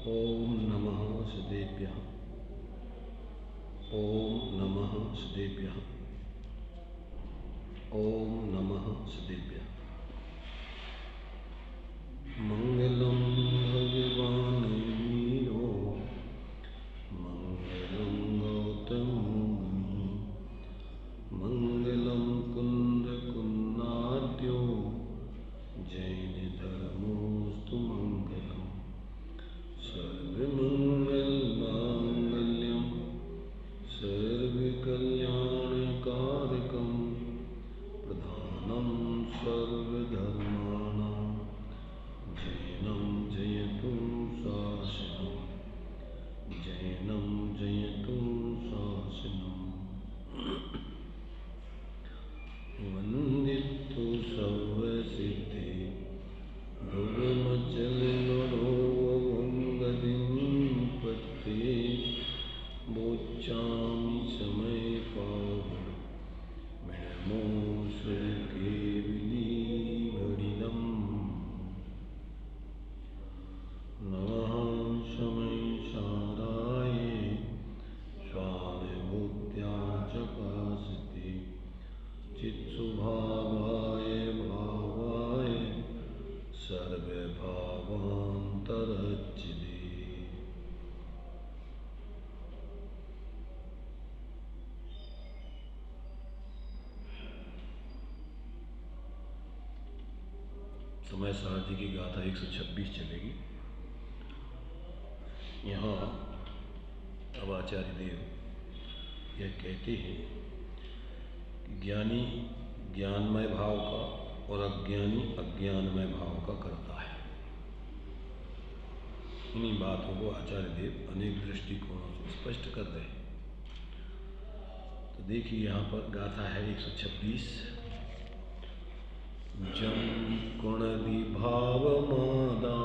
ओम नमः सदेभ्यः। ओम नमः सदेभ्यः। ओम नमः सदेभ्यः। मंगलम भगवान वीरो मंगलम गौतम मुनि मंगलम कुंद कुन्नाद्यो जैन धर्मोस्तु मंगलम सर्वमंगल मांगल्यम सर्वकल्याणकारकम प्रधानम सर्वधर्माणां जैनं जयतु शासनम् जैनं जयतु शासनम् वन्दितु सर्वसिद्धि भुवमचलनरोगदिं बोच्चामि समय पाहु केवलीभडिलम् नमः शमै शाराय स्वामिभूत्या चकासति चित्सुभावाय भावाय सर्वभावान्तरच्चिदे। समय सारथी की गाथा 126 चलेगी। यहाँ अब आचार्य देव यह कहते हैं कि ज्ञानी ज्ञानमय भाव का और अज्ञानी अज्ञानमय भाव का करता है। इन्हीं बातों को आचार्य देव अनेक दृष्टिकोणों से स्पष्ट कर रहे हैं। तो देखिए यहाँ पर गाथा है 126। जम गुणदि भाव मादा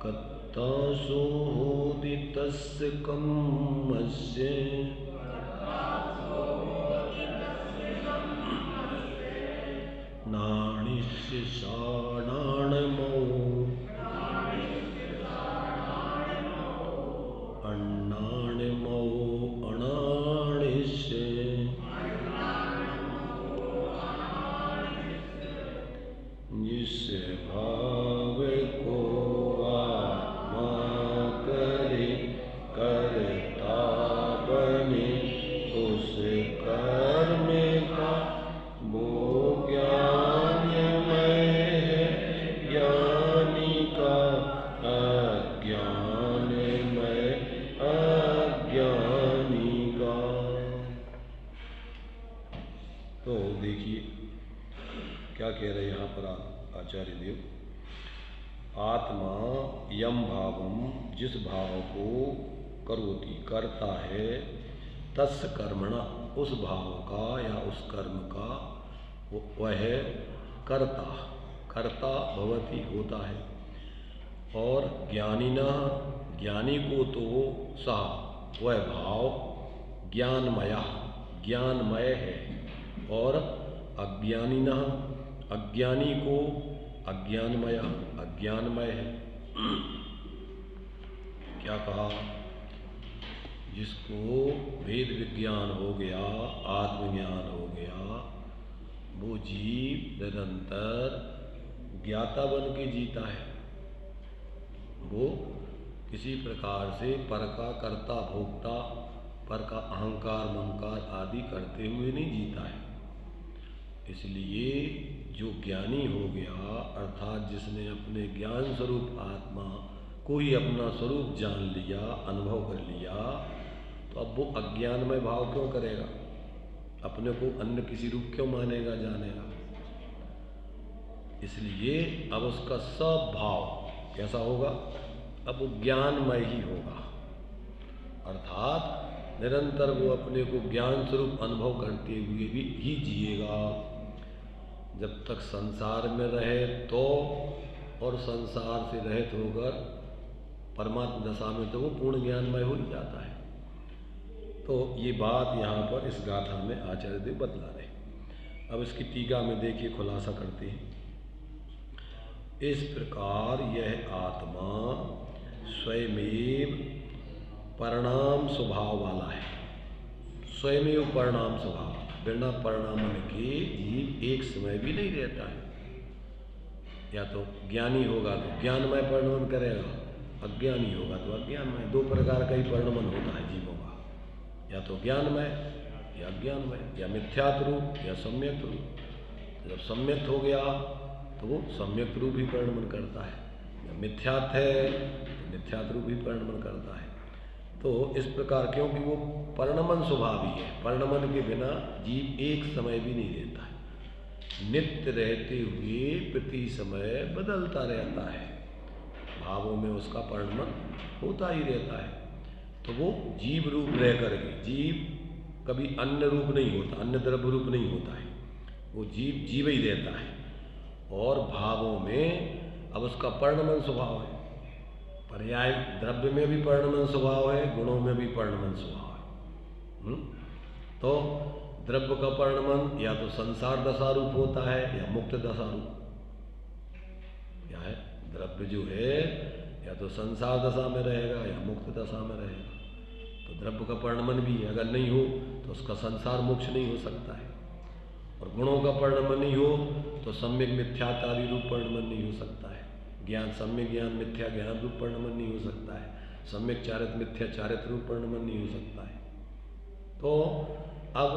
कत्ता सोदितस्य कम्मस्य नाणिस्य साणाणमो अण्णाणमो अणाणिस्य जिससे भाव को आत्मा करे करता बने उस कर्म का वो ज्ञानमय है ज्ञानी का अज्ञानमय अज्ञानी का। तो देखिए क्या कह रहे हैं यहाँ पर आचार्य देव। आत्मा यम भावम जिस भाव को करोति करता है तस् कर्मणा उस भाव का या उस कर्म का वह कर्ता कर्ता भवति होता है। और ज्ञानिना ज्ञानी को तो सा वह भाव ज्ञानमय है और अज्ञानिना अज्ञानी को अज्ञानमय है। क्या कहा? जिसको वेद विज्ञान हो गया आत्मज्ञान हो गया वो जीव निरंतर ज्ञाता बन के जीता है। वो किसी प्रकार से पर का कर्ता भोक्ता पर का अहंकार ममकार आदि करते हुए नहीं जीता है। इसलिए जो ज्ञानी हो गया अर्थात जिसने अपने ज्ञान स्वरूप आत्मा को ही अपना स्वरूप जान लिया अनुभव कर लिया तो अब वो अज्ञानमय भाव क्यों करेगा? अपने को अन्य किसी रूप क्यों मानेगा जानेगा? इसलिए अब उसका सब भाव कैसा होगा? अब वो ज्ञानमय ही होगा। अर्थात निरंतर वो अपने को ज्ञान स्वरूप अनुभव करते हुए भी ही जिएगा। जब तक संसार में रहे तो और संसार से रहित होकर परमात्मा दशा में तो वो पूर्ण ज्ञानमय हो ही जाता है। तो ये बात यहाँ पर इस गाथा में आचार्य देव बतला रहे। अब इसकी टीका में देखिए खुलासा करते हैं। इस प्रकार यह आत्मा स्वयमेव परिणाम स्वभाव वाला है। स्वयमेव परिणाम स्वभाव, बिना परिणामन के जीव एक समय भी नहीं रहता है। या तो ज्ञानी होगा तो ज्ञानमय परिणमन करेगा, अज्ञानी होगा तो अज्ञानमय। दो प्रकार का ही परिणमन होता है जीवों का, या तो ज्ञानमय या अज्ञानमय, या मिथ्यात्व रूप या सम्यक रूप। जब सम्यक हो गया तो वो सम्यक रूप ही परिणमन करता है, जब मिथ्यात्व है तो मिथ्यात्व रूप ही परिणमन करता है। तो इस प्रकार, क्योंकि वो परिणमन स्वभाव ही है, परिणमन के बिना जीव एक समय भी नहीं रहता है। नित्य रहते हुए प्रति समय बदलता रहता है, भावों में उसका परिणमन होता ही रहता है। तो वो जीव रूप रह करके, जीव कभी अन्य रूप नहीं होता, अन्य द्रव्य रूप नहीं होता है, वो जीव जीव ही रहता है। और भावों में अब उसका परिणमन स्वभाव है, पर्याय द्रव्य में भी परिणमन स्वभाव है, गुणों में भी परिणमन स्वभाव है। तो द्रव्य का परिणमन या तो संसार दशा रूप होता है या मुक्त दशा रूप। क्या है, द्रव्य जो है या तो संसार दशा में रहेगा या मुक्त दशा में रहेगा। तो द्रव्य का परिणमन भी अगर नहीं हो तो उसका संसार मोक्ष नहीं हो सकता है, और गुणों का परिणमन नहीं हो तो सम्यक मिथ्यात्व आदि रूप परिणमन नहीं हो सकता है। ज्ञान, सम्यक ज्ञान मिथ्या ज्ञान रूप परिणमन नहीं हो सकता है, सम्यक चारित्र मिथ्या चारित्र रूप परिणमन नहीं हो सकता है। तो अब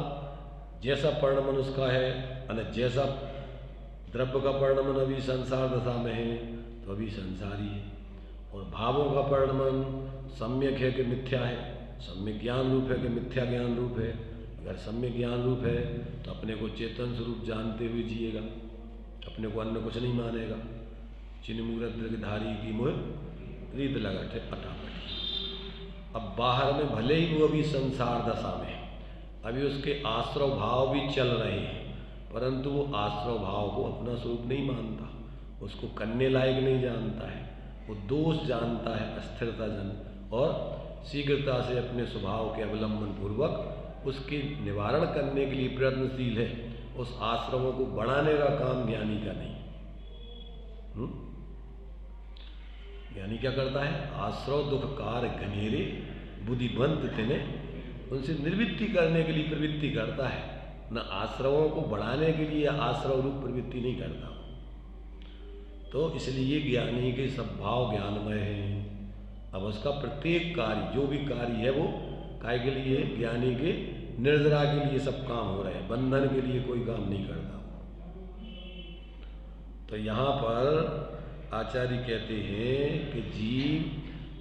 जैसा परिणमन उसका है, जैसा द्रव्य का परिणमन अभी संसार दशा में है तो अभी संसारी है, और भावों का परिणमन सम्यक है कि मिथ्या है, सम्यक ज्ञान रूप है कि मिथ्या ज्ञान रूप है। अगर सम्यक ज्ञान रूप है तो अपने को चेतन स्वरूप जानते हुए जिएगा, अपने को अन्य कुछ नहीं मानेगा। चिन्ह मूर्त धारी की मोह रीत लगट है अटापटी। अब बाहर में भले ही वो अभी संसार दशा में, अभी उसके आश्रव भाव भी चल रहे हैं, परंतु वो आश्रव भाव को अपना स्वरूप नहीं मानता, उसको करने लायक नहीं जानता है, वो दोष जानता है, अस्थिरता जन, और शीघ्रता से अपने स्वभाव के अवलंबन पूर्वक उसके निवारण करने के लिए प्रयत्नशील है। उस आश्रमों को बढ़ाने का काम ज्ञानी का नहीं। ज्ञानी क्या करता है, आश्रव दुख कार घनेरे बुद्धिवंत तेने, उनसे निर्वृत्ति करने के लिए प्रवृत्ति करता है, न आश्रवों को बढ़ाने के लिए आश्रव रूप प्रवृत्ति नहीं करता। तो इसलिए ज्ञानी के सब भाव ज्ञानमय हैं। अब उसका प्रत्येक कार्य, जो भी कार्य है वो काय के लिए, ज्ञानी के निर्जरा के लिए सब काम हो रहे हैं, बंधन के लिए कोई काम नहीं करता। तो यहाँ पर आचार्य कहते हैं कि जीव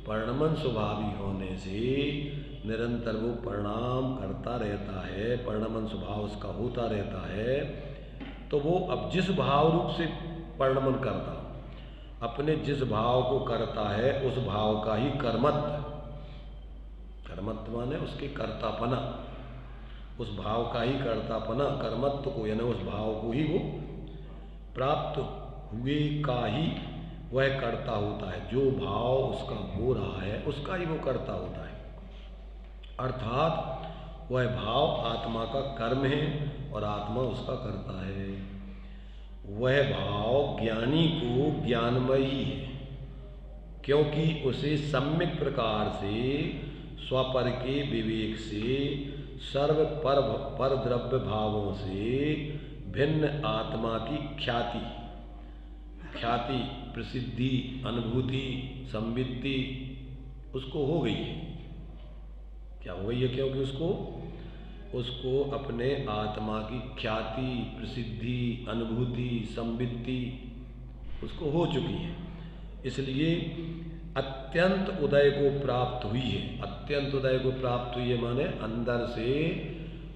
परिणमन स्वभावी होने से निरंतर वो परिणाम करता रहता है, परिणमन स्वभाव उसका होता रहता है। तो वो अब जिस भाव रूप से परिणमन करता, अपने जिस भाव को करता है उस भाव का ही कर्मत्व, कर्मत्व माने उसके कर्तापना, उस भाव का ही कर्तापना, कर्मत्व को यानी उस भाव को ही वो प्राप्त हुए का ही वह कर्ता होता है। जो भाव उसका हो रहा है उसका ही वो कर्ता होता है, अर्थात वह भाव आत्मा का कर्म है और आत्मा उसका कर्ता है। वह भाव ज्ञानी को ज्ञानमय ही है, क्योंकि उसे सम्यक प्रकार से स्वपर के विवेक से सर्व पर द्रव्य भावों से भिन्न आत्मा की ख्याति, प्रसिद्धि, अनुभूति, संवित्ति उसको हो गई है। क्या हो गई है? क्योंकि उसको अपने आत्मा की ख्याति, प्रसिद्धि, अनुभूति, संवित्ति उसको हो चुकी है, इसलिए अत्यंत उदय को प्राप्त हुई है। अत्यंत उदय को प्राप्त हुई है माने अंदर से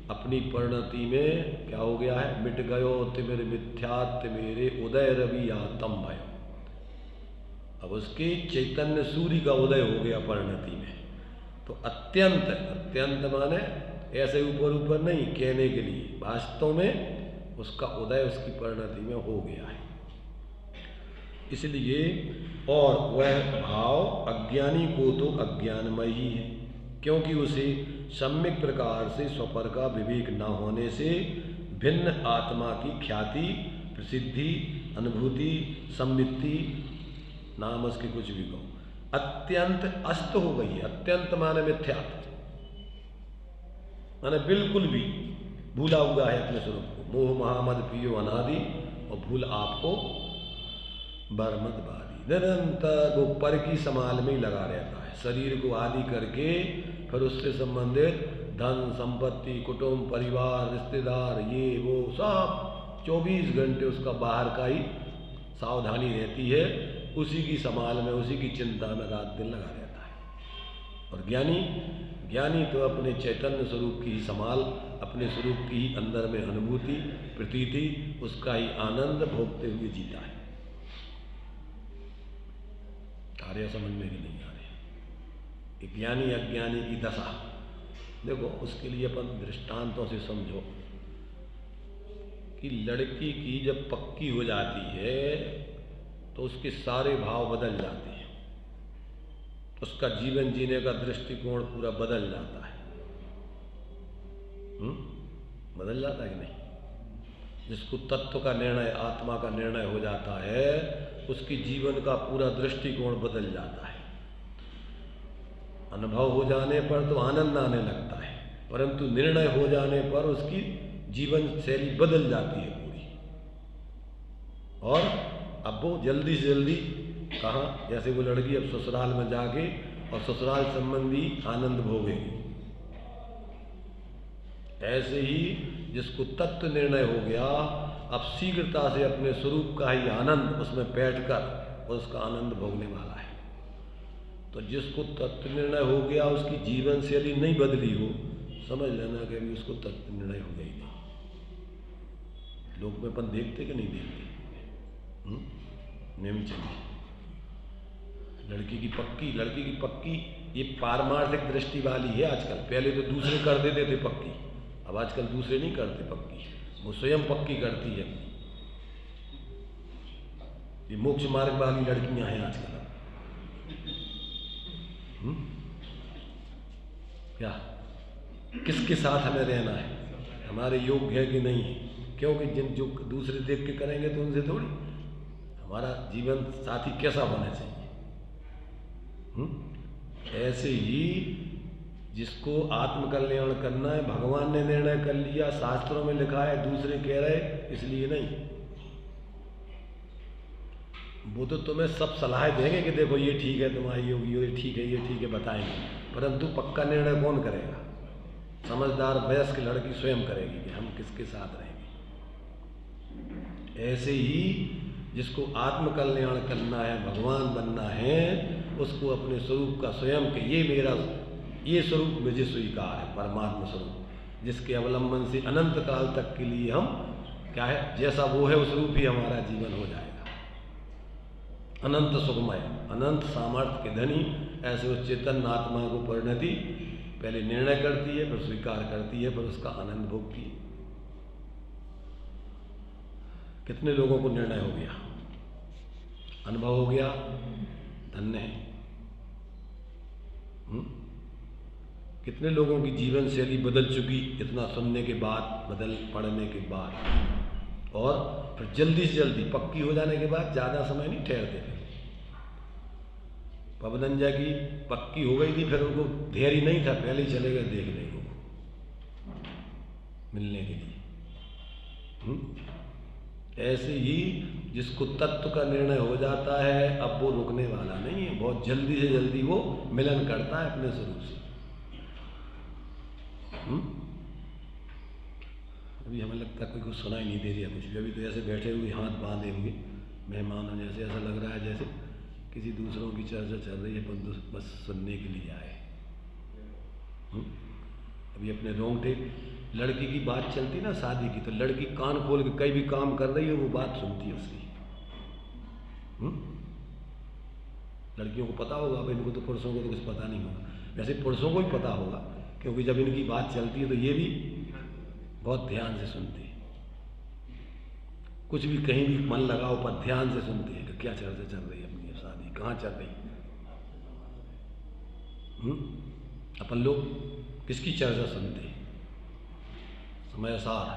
अपनी परिणति में क्या हो गया है, मिट गयो तिमिर मिथ्यात्व मेरे उदय रवि आतम भयो। अब उसके चैतन्य सूर्य का उदय हो गया परिणति में। तो अत्यंत, अत्यंत माने ऐसे ऊपर ऊपर नहीं कहने के लिए, वास्तव में उसका उदय उसकी परिणति में हो गया है। इसलिए और वह भाव अज्ञानी को तो अज्ञानमय ही है, क्योंकि उसे सम्यक प्रकार से स्वपर का विवेक न होने से भिन्न आत्मा की ख्याति, प्रसिद्धि, अनुभूति, सम्मिति, नाम उसके कुछ भी कहो, अत्यंत अस्त हो गई है। अत्यंत माने मिथ्या, माने बिल्कुल भी भूला हुआ है अपने स्वरूप को। मोह महामद पियो अनादि, और भूल आपको बरमद बारी। निरंतर वो पर की संभाल में ही लगा रहता है, शरीर को आदि करके फिर उससे संबंधित धन संपत्ति, कुटुंब, परिवार, रिश्तेदार, ये वो सब 24 घंटे उसका बाहर का ही सावधानी रहती है। उसी की संभाल में, उसी की चिंता में रात दिन लगा रहता है। और ज्ञानी तो अपने चैतन्य स्वरूप की ही संभाल, अपने स्वरूप की ही अंदर में अनुभूति, प्रतीति, उसका ही आनंद भोगते हुए जीता है। कार्य समझने के नहीं आ रहे। ज्ञानी अज्ञानी की दशा देखो, उसके लिए अपन दृष्टांतों से समझो कि लड़की की जब पक्की हो जाती है तो उसके सारे भाव बदल जाते हैं, उसका जीवन जीने का दृष्टिकोण पूरा बदल जाता है। बदल जाता है कि नहीं? जिसको तत्व का निर्णय, आत्मा का निर्णय हो जाता है, उसकी जीवन का पूरा दृष्टिकोण बदल जाता है। अनुभव हो जाने पर तो आनंद आने लगता है, परंतु निर्णय हो जाने पर उसकी जीवन शैली बदल जाती है पूरी। और अब वो जल्दी से जल्दी कहाँ, जैसे वो लड़की अब ससुराल में जाके और ससुराल संबंधी आनंद भोगेगी, ऐसे ही जिसको तत्व निर्णय हो गया, अब शीघ्रता से अपने स्वरूप का ही आनंद उसमें बैठकर उसका आनंद भोगने वाला है। तो जिसको तत्व निर्णय हो गया, उसकी जीवन शैली नहीं बदली हो, समझ लेना कि अभी उसको तत्व निर्णय हो गई नहीं। लोग में अपन देखते कि नहीं देखते? नेम चलिए, लड़की की पक्की ये पारमार्थिक दृष्टि वाली है आजकल। पहले तो दूसरे कर देते थे पक्की, अब आजकल दूसरे नहीं करते पक्की, वो स्वयं पक्की करती है। ये मोक्ष मार्ग वाली लड़कियां हैं आजकल। क्या किसके साथ हमें रहना है, हमारे योग्य है कि नहीं है? क्योंकि जिन जो दूसरे देख के करेंगे तो उनसे थोड़ी, हमारा जीवन साथी कैसा होना चाहिए। ऐसे ही जिसको आत्मकल्याण करना है, भगवान ने निर्णय कर लिया, शास्त्रों में लिखा है, दूसरे कह रहे इसलिए नहीं। वो तो तुम्हें सब सलाह देंगे कि देखो ये ठीक है तुम्हारी योगी, ये ठीक है बताएंगे, परंतु पक्का निर्णय कौन करेगा? समझदार वयस्क लड़की स्वयं करेगी कि हम किसके साथ रहेंगे। ऐसे ही जिसको आत्मकल्याण करना है, भगवान बनना है, उसको अपने स्वरूप का स्वयं के ये स्वरूप मुझे स्वीकार है, परमात्मा स्वरूप, जिसके अवलंबन से अनंत काल तक के लिए हम क्या है, जैसा वो है उस रूप ही हमारा जीवन हो जाएगा। अनंत सुखमय, अनंत सामर्थ्य के धनी ऐसे उस चेतन आत्मा को परिणति पहले निर्णय करती है, फिर स्वीकार करती है, फिर उसका आनंद भोगती है। कितने लोगों को निर्णय हो गया, अनुभव हो गया, धन्य है। कितने लोगों की जीवन शैली बदल चुकी इतना सुनने के बाद, पढ़ने के बाद, और फिर जल्दी से जल्दी पक्की हो जाने के बाद ज़्यादा समय नहीं ठहरते थे। पवनंजा की पक्की हो गई थी, फिर उनको धैर्य नहीं था, पहले ही चले गए देखने को, मिलने के लिए। ऐसे ही जिसको तत्व का निर्णय हो जाता है, अब वो रुकने वाला नहीं है, बहुत जल्दी से जल्दी वो मिलन करता है अपने स्वरूप से। अभी हमें लगता है कोई कुछ सुनाई नहीं दे रही है कुछ भी। अभी तो ऐसे बैठे हुए हाथ बांधे हुए मेहमान हो, जैसे ऐसा लग रहा है जैसे किसी दूसरों की चर्चा चल रही है, पर बस सुनने के लिए आए। अभी अपने रोंगटे, लड़की की बात चलती ना शादी की, तो लड़की कान खोल के कहीं भी काम कर रही है, वो बात सुनती है उसकी। लड़कियों को पता होगा, अब इनको तो पुरुषों को तो कुछ पता नहीं होगा, वैसे पुरुषों को ही पता होगा, क्योंकि जब इनकी बात चलती है तो ये भी बहुत ध्यान से सुनते हैं। कुछ भी कहीं भी मन लगाओ पर ध्यान से सुनते हैं कि क्या चर्चा चल रही है, अपनी शादी कहाँ चल रही है। अपन लोग किसकी चर्चा सुनते हैं? समय सार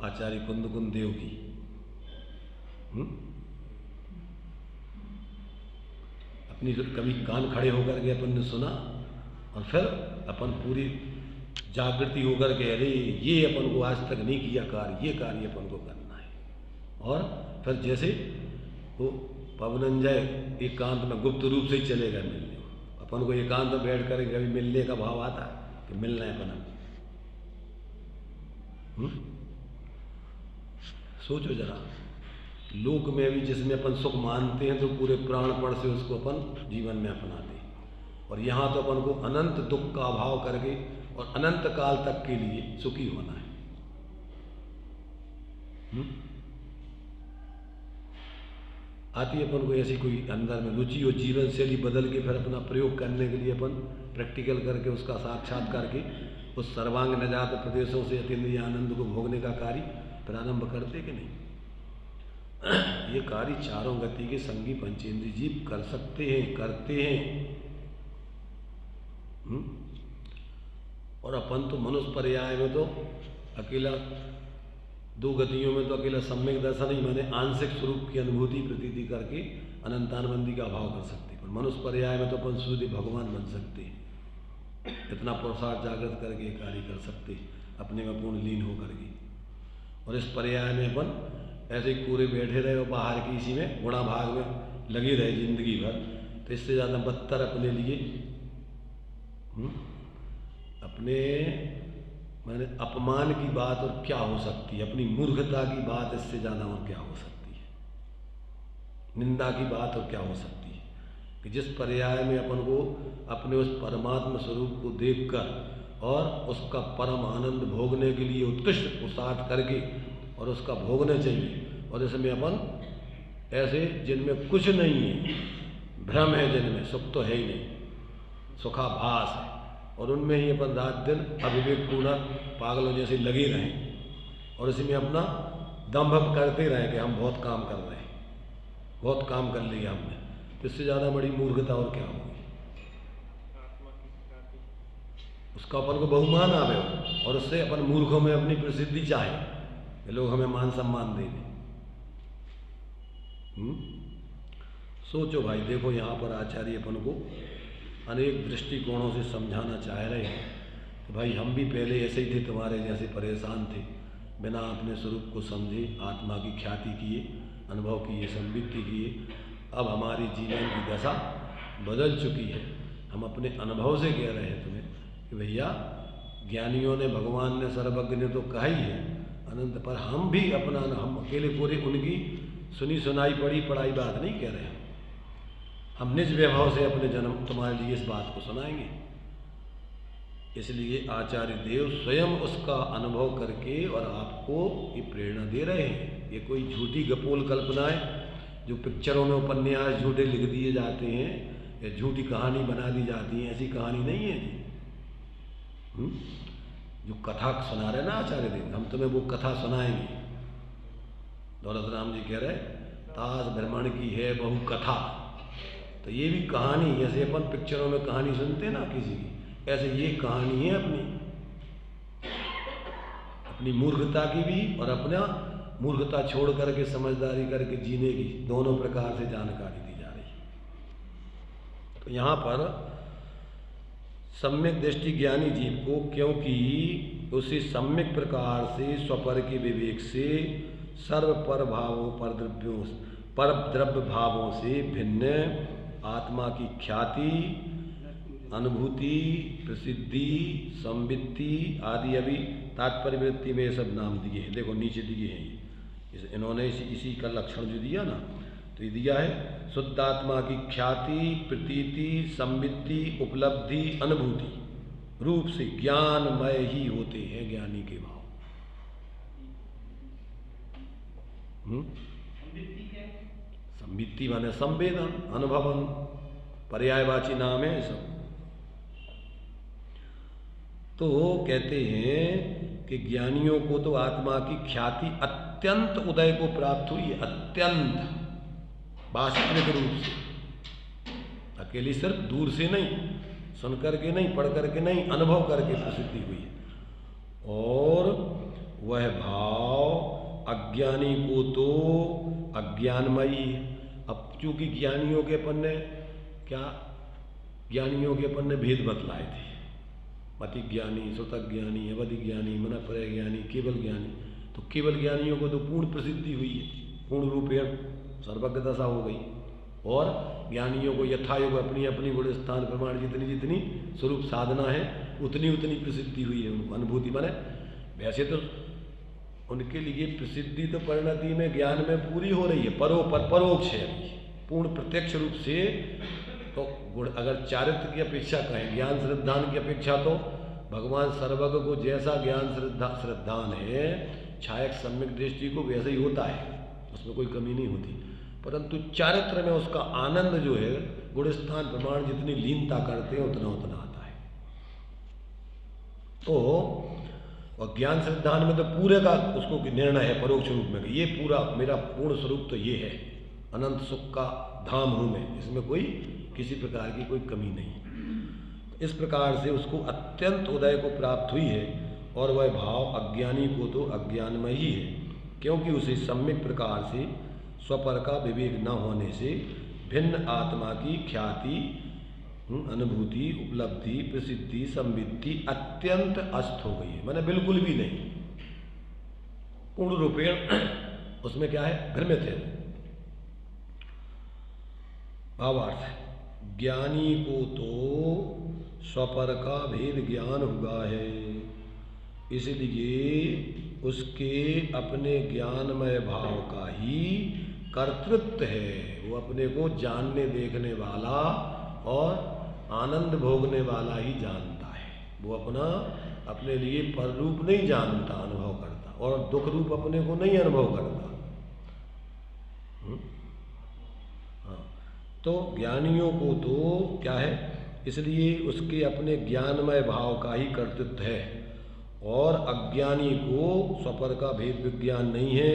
आचार्य कुंद देव की अपनी कभी कान खड़े होकर के अपन ने सुना और फिर अपन पूरी जागृति होकर के अरे ये अपन को आज तक नहीं किया कार्य, ये कार्य अपन को करना है। और फिर जैसे वो पवनंजय एकांत में गुप्त रूप से ही चले गए मिलने, अपन को एकांत में बैठ कर कभी मिलने का भाव आता है कि मिलना है अपन। सोचो जरा, लोक में भी जिसमें अपन सुख मानते हैं तो पूरे प्राणपण से उसको अपन जीवन में अपनाते हैं, और यहाँ तो अपन को अनंत दुख का अभाव करके और अनंत काल तक के लिए सुखी होना है। आती अपन को ऐसी कोई अंदर में रुचि और जीवन शैली बदल के फिर अपना प्रयोग करने के लिए अपन प्रैक्टिकल करके उसका साक्षात करके उस सर्वांग नजात प्रदेशों से अतीन्द्रिय आनंद को भोगने का कार्य प्रारंभ करते कि नहीं? ये कार्य चारों गति के संगी पंचेंद्रिय जीव कर सकते हैं, करते हैं। और अपन तो मनुष्य पर्याय में तो अकेला दो गतियों में तो अकेला सम्यक दर्शन ही माने आंशिक स्वरूप की अनुभूति प्रतीति करके अनंतानबंदी का अभाव कर सकते, पर मनुष्य पर्याय में तो अपन शुद्ध भगवान बन सकते हैं। इतना पुरुषार्थ जागृत करके कार्य कर सकते अपने में पूर्ण लीन होकर के। और इस पर्याय में अपन ऐसे ही पूरे बैठे रहे और बाहर की इसी में गुणा भाग में लगे रहे जिंदगी भर, तो इससे ज़्यादा बदतर अपने लिए अपने मैंने अपमान की बात और क्या हो सकती है, अपनी मूर्खता की बात इससे ज़्यादा और क्या हो सकती है, निंदा की बात और क्या हो सकती है कि जिस पर्याय में अपन को अपने उस परमात्मा स्वरूप को देखकर और उसका परम आनंद भोगने के लिए उत्कृष्ट पुरुषार्थ करके और उसका भोगना चाहिए, और इसमें अपन ऐसे जिनमें कुछ नहीं है, भ्रम है, जिनमें सुख तो है ही नहीं, सुखाभास है, और उनमें ही अपन रात दिन अविवेकपूर्ण पागलों जैसे लगे रहें और इसी में अपना दंभ करते रहें कि हम बहुत काम कर रहे हैं, बहुत काम कर लिया हमने, तो इससे ज़्यादा बड़ी मूर्खता और क्या होगी? उसका अपन को बहुमान आवे और उससे अपन मूर्खों में अपनी प्रसिद्धि चाहे कि लोग हमें मान सम्मान दे दें। सोचो भाई, देखो यहाँ पर आचार्य अपन को अनेक दृष्टिकोणों से समझाना चाह रहे हैं कि भाई हम भी पहले ऐसे ही थे, तुम्हारे जैसे परेशान थे, बिना अपने स्वरूप को समझे आत्मा की ख्याति किए, अनुभव किए, संवित्ति किए। अब हमारी जीवन की दशा बदल चुकी है। हम अपने अनुभव से कह रहे हैं तुम्हें कि भैया ज्ञानियों ने, भगवान ने, सर्वज्ञ ने तो कहा ही है अनंत, पर हम भी अपना, हम अकेले पूरे उनकी सुनी सुनाई पढ़ी पढ़ाई बात नहीं कह रहे हैं। हम निज वैभव से अपने जन्म तुम्हारे लिए इस बात को सुनाएंगे। इसलिए आचार्य देव स्वयं उसका अनुभव करके और आपको ये प्रेरणा दे रहे हैं। ये कोई झूठी गपोल कल्पनाएं जो पिक्चरों में उपन्यास झूठे लिख दिए जाते हैं या झूठी कहानी बना दी जाती है, ऐसी कहानी नहीं है जी। जो कथा सुना रहे ना आचार्य देव, हम तुम्हें वो कथा सुनाएंगे। दौलत राम जी कह रहे ताश भ्रमण की है बहु कथा, तो ये भी कहानी, जैसे अपन पिक्चरों में कहानी सुनते हैं ना किसी की, ऐसे ये कहानी है अपनी मूर्खता की भी और अपना मूर्खता छोड़ करके समझदारी करके जीने की, दोनों प्रकार से जानकारी दी जा रही है। तो यहाँ पर सम्यक दृष्टि ज्ञानी जीव को, क्योंकि उसे सम्यक प्रकार से स्वपर के विवेक से सर्व पर भावों पर द्रव्यों पर द्रव्य भावों से भिन्न आत्मा की ख्याति, अनुभूति, प्रसिद्धि, संवित्ति आदि अभी तात्पर्य वृत्ति में ये सब नाम दिए हैं। देखो नीचे दिए हैं ये, इन्होंने इसी का लक्षण जो दिया ना, तो ये दिया है शुद्ध आत्मा की ख्याति, प्रतीति, संवित्ति, उपलब्धि, अनुभूति रूप से ज्ञानमय ही होते हैं ज्ञानी के भाव। संवित्ति माने संवेदन, अनुभवन, पर्यायवाची नाम है सब। तो कहते हैं कि ज्ञानियों को तो आत्मा की ख्याति अत्यंत उदय को प्राप्त हुई है, अत्यंत वास्तविक रूप से, अकेली सिर्फ दूर से नहीं, सुन करके नहीं, पढ़ करके नहीं, अनुभव करके प्रसिद्धि हुई है। और वह भाव अज्ञानी को तो अज्ञानमयी है। अब चूंकि ज्ञानियों के अपन ने भेद बतलाए थे, मति ज्ञानी, श्रुतक ज्ञानी, अवधि ज्ञानी, मनःप्रय ज्ञानी, केवल ज्ञानी। तो केवल ज्ञानियों को तो पूर्ण प्रसिद्धि हुई है, पूर्ण रूपेण सर्वज्ञ दशा हो गई, और ज्ञानियों को यथायोग अपनी अपनी गुण स्थान प्रमाण जितनी जितनी स्वरूप साधना है उतनी उतनी प्रसिद्धि हुई है उनको। अनुभूति माने वैसे तो उनके लिए प्रसिद्धि तो परिणति में ज्ञान में पूरी हो रही है, परोक्ष है, पूर्ण प्रत्यक्ष रूप से तो गुण। अगर चारित्र की अपेक्षा कहें, ज्ञान श्रद्धान की अपेक्षा, तो भगवान सर्वज्ञ को जैसा ज्ञान श्रद्धान है, छायक सम्यक दृष्टि को वैसे ही होता है, उसमें कोई कमी नहीं होती। परंतु चारित्र में उसका आनंद जो है, गुण स्थान प्रमाण जितनी लीनता करते हैं उतना उतना आता है। तो और ज्ञान श्रद्धान में तो पूरे का उसको निर्णय है परोक्ष रूप में, ये पूरा मेरा पूर्ण स्वरूप तो ये है, अनंत सुख का धाम हूँ मैं, इसमें कोई किसी प्रकार की कोई कमी नहीं। इस प्रकार से उसको अत्यंत उदय को प्राप्त हुई है, और वह भाव अज्ञानी को तो अज्ञानमय ही है, क्योंकि उसे सम्यक प्रकार से स्वपर का विवेक न होने से भिन्न आत्मा की ख्याति, अनुभूति, उपलब्धि, प्रसिद्धि, संविद्धि अत्यंत अस्त हो गई है, माने बिल्कुल भी नहीं, पूर्ण रूपेण उसमें क्या है, भ्रमित है। भावार्थ, ज्ञानी को तो स्वपर का भेद ज्ञान हुआ है, इसलिए उसके अपने ज्ञानमय भाव का ही कर्तृत्व है। वो अपने को जानने देखने वाला और आनंद भोगने वाला ही जानता है। वो अपने लिए पर रूप नहीं जानता, अनुभव करता, और दुख रूप अपने को नहीं अनुभव करता। हाँ, तो ज्ञानियों को तो क्या है, इसलिए उसके अपने ज्ञानमय भाव का ही कर्तृत्व है, और अज्ञानी को स्वपर का भेद विज्ञान नहीं है,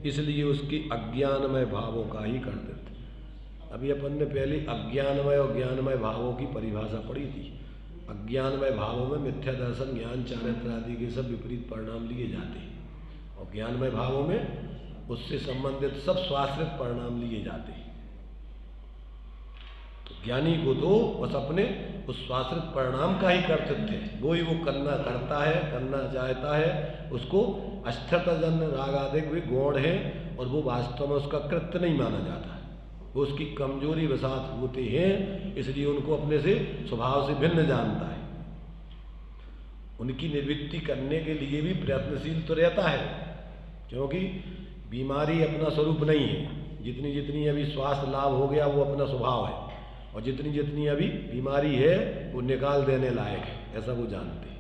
इसलिए उसके अज्ञानमय भावों का ही कर्तृत्व। अभी अपन ने पहले अज्ञानमय और ज्ञानमय भावों की परिभाषा पढ़ी थी। अज्ञानमय भावों में मिथ्या दर्शन, ज्ञान, चारित्र आदि के सब विपरीत परिणाम लिए जाते हैं, और ज्ञानमय भावों में उससे संबंधित सब स्वाश्रित परिणाम लिए जाते हैं। तो ज्ञानी को तो बस अपने उस स्वाश्रित परिणाम का ही कर्तव्य है, वो ही वो करना करता है, करना चाहता है, उसको अस्थिरताजन्य राग आदि भी गौण है, और वो वास्तव में उसका कृत्य नहीं माना जाता है, वो उसकी कमजोरी वसात होते हैं, इसलिए उनको अपने से स्वभाव से भिन्न जानता है। उनकी निवृत्ति करने के लिए भी प्रयत्नशील तो रहता है, क्योंकि बीमारी अपना स्वरूप नहीं है। जितनी जितनी अभी स्वास्थ्य लाभ हो गया वो अपना स्वभाव है, और जितनी जितनी अभी बीमारी है वो निकाल देने लायक है, ऐसा वो जानते हैं।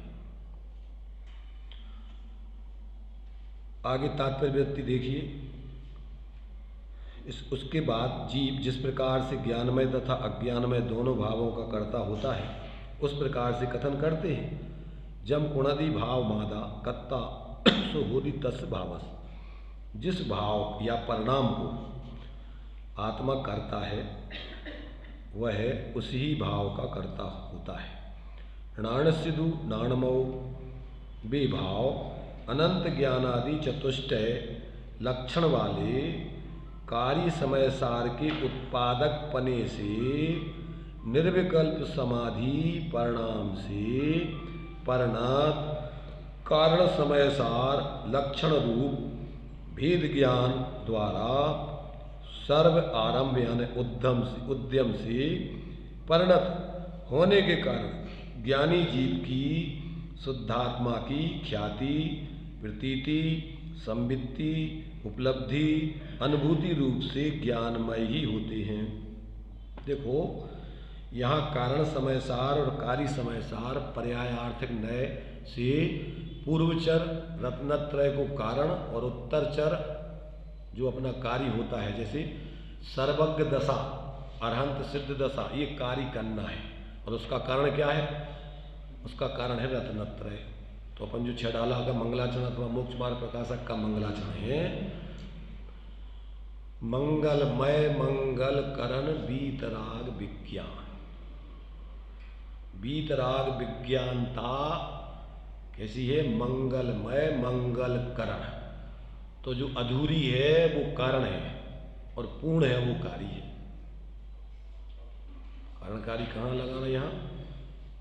आगे तात्पर्य व्यक्ति देखिए। उसके बाद जीव जिस प्रकार से ज्ञानमय तथा अज्ञानमय दोनों भावों का कर्ता होता है, उस प्रकार से कथन करते हैं। जम कुणदि भाव मादा कत्ता सो होदि तस् भावस। जिस भाव या परिणाम को आत्मा करता है वह उसी भाव का कर्ता होता है। नाणस्यदु नाणमो वे भाव अनंत ज्ञानादि चतुष्टय लक्षण वाले कार्य समय सार के उत्पादक पने से निर्विकल्प समाधि परिणाम से परिणात कारण समय सार लक्षण रूप भेद ज्ञान द्वारा सर्व आरंभ यानी उद्यम से परिणत होने के कारण ज्ञानी जीव की शुद्धात्मा की ख्याति, प्रतीति, संवित्ति, उपलब्धि, अनुभूति रूप से ज्ञानमय ही होते हैं। देखो यहाँ कारण समय सार और कार्य समय सार पर्यायार्थक नय से पूर्वचर रत्नत्रय को कारण और उत्तरचर जो अपना कार्य होता है, जैसे सर्वज्ञ दशा, अरहंत सिद्ध दशा, ये कार्य करना है, और उसका कारण क्या है? उसका कारण है रत्नत्रय। तो अपन जो छडाला का मंगलाचरण अथवा मोक्ष मार्ग प्रकाशक का मंगलाचरण है, मंगलमय मंगल करण बीतराग विज्ञान। बीतराग विज्ञानता कैसी है? मंगलमय मंगल करण। तो जो अधूरी है वो कारण है, और पूर्ण है वो कारी है। कारणकारी कहाँ लगाना यहाँ,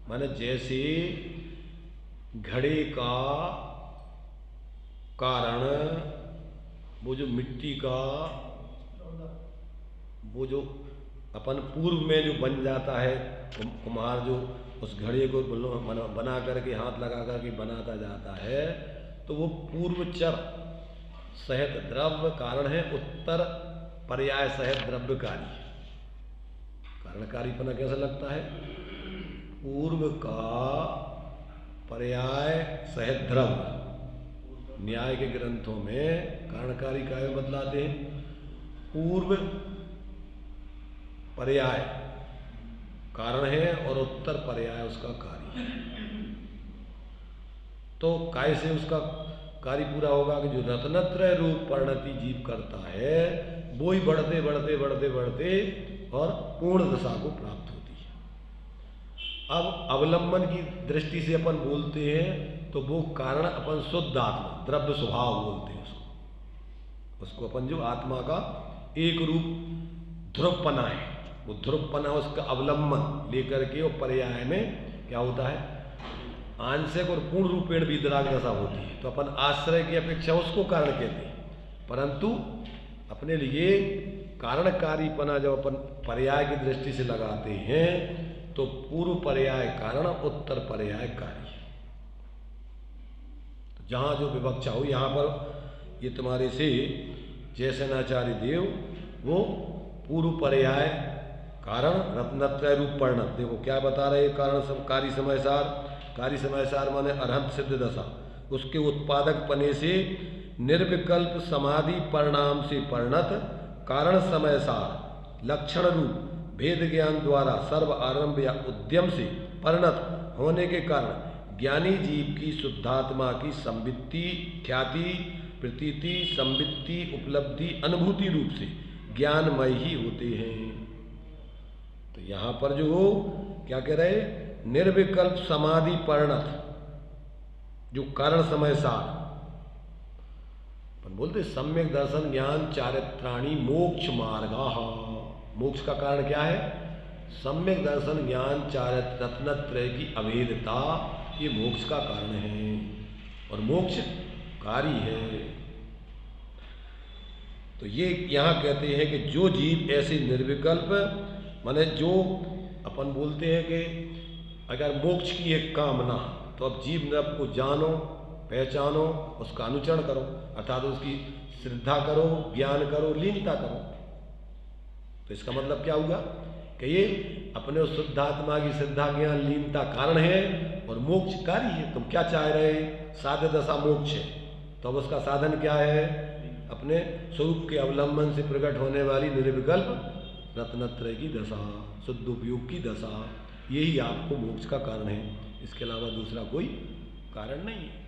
माने जैसे घड़े का कारण वो जो मिट्टी का वो जो अपन पूर्व में जो बन जाता है, कुम्हार जो उस घड़े को बना करके हाथ लगा करके बनाता जाता है, तो वो पूर्वचर सहित द्रव्य कारण है, उत्तर पर्याय सहित द्रव्यकारी। कारणकारीपना कैसा लगता है, पूर्व का पर्याय सहित द्रव्य। न्याय के ग्रंथों में कारणकारी काय बतलाते हैं, पूर्व पर्याय कारण है और उत्तर पर्याय उसका कार्य है। तो काय से उसका कार्य पूरा होगा कि जो रत्नत्रय रूप परिणति जीव करता है वो ही बढ़ते बढ़ते बढ़ते बढ़ते और पूर्ण दशा को प्राप्त होती है। अब अवलंबन की दृष्टि से अपन बोलते हैं तो वो कारण अपन शुद्ध आत्मा द्रव्य स्वभाव बोलते हैं उसको अपन जो आत्मा का एक रूप ध्रुवपना है, वो ध्रुवपना उसका अवलंबन लेकर के वो पर्याय में क्या होता है, आंशिक और पूर्ण रूपेण वितराग दशा होती है। तो अपन आश्रय की अपेक्षा उसको कारण कहते हैं, परंतु अपने लिए कारणकारीपना जब अपन पर्याय की दृष्टि से लगाते हैं तो पूर्व पर्याय कारण, उत्तर पर्याय कार्य। तो जहाँ जो विवक्षा हो, यहाँ पर ये तुम्हारे से जयसेनाचार्य देव वो पूर्व पर्याय कारण रत्नत्रय रूप परिणत, देखो क्या बता रहे, कारण कार्य समय सार, कार्य समय सार माने अरहंत सिद्ध दशा, उसके उत्पादक पने से निर्विकल्प समाधि परिणाम से परिणत कारण समय सार लक्षण रूप भेद ज्ञान द्वारा सर्व आरंभ या उद्यम से परिणत होने के कारण ज्ञानी जीव की शुद्धात्मा की संवित्ति, ख्याति, प्रतीति, संवित्ति, उपलब्धि, अनुभूति रूप से ज्ञानमय ही होते हैं। तो यहाँ पर जो क्या कह रहे, निर्विकल्प समाधि परिणत जो कारण समय सार अपन बोलते सम्यक दर्शन ज्ञान चारित्राणी मोक्ष मार्गा। मोक्ष का कारण क्या है, सम्यक दर्शन ज्ञान चारित्र रत्नत्रय की अभेदता, ये मोक्ष का कारण है और मोक्ष कारी है। तो ये यहाँ कहते हैं कि जो जीव ऐसे निर्विकल्प, माने जो अपन बोलते हैं कि अगर मोक्ष की एक कामना, तो अब जीव नब को जानो, पहचानो, उसका अनुचरण करो, अर्थात उसकी श्रद्धा करो, ज्ञान करो, लीनता करो। तो इसका मतलब क्या हुआ कि ये अपने उस शुद्धात्मा की श्रद्धा, ज्ञान, लीनता कारण है और मोक्ष कार्य है। तुम क्या चाह रहे, साध्य दशा मोक्ष है, तो अब उसका साधन क्या है, अपने स्वरूप के अवलंबन से प्रकट होने वाली निर्विकल्प रत्नत्रय की दशा, शुद्ध उपयोग की दशा, यही आपको मोक्ष का कारण है, इसके अलावा दूसरा कोई कारण नहीं है।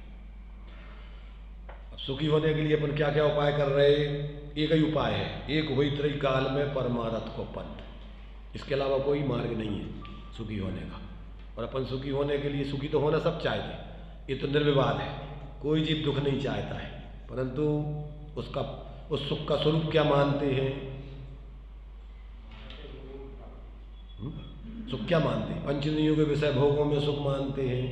अब सुखी होने के लिए अपन क्या क्या उपाय कर रहे, एक ही उपाय है, एक हुई त्रय काल में परमारथ को पंथ, इसके अलावा कोई मार्ग नहीं है सुखी होने का। और अपन सुखी होने के लिए, सुखी तो होना सब चाहते, ये तो निर्विवाद है, कोई जीव दुख नहीं चाहता है, परंतु उसका उस सुख का स्वरूप क्या मानते हैं, सुख क्या मानते हैं, पंचनियों के विषय भोगों में सुख मानते हैं।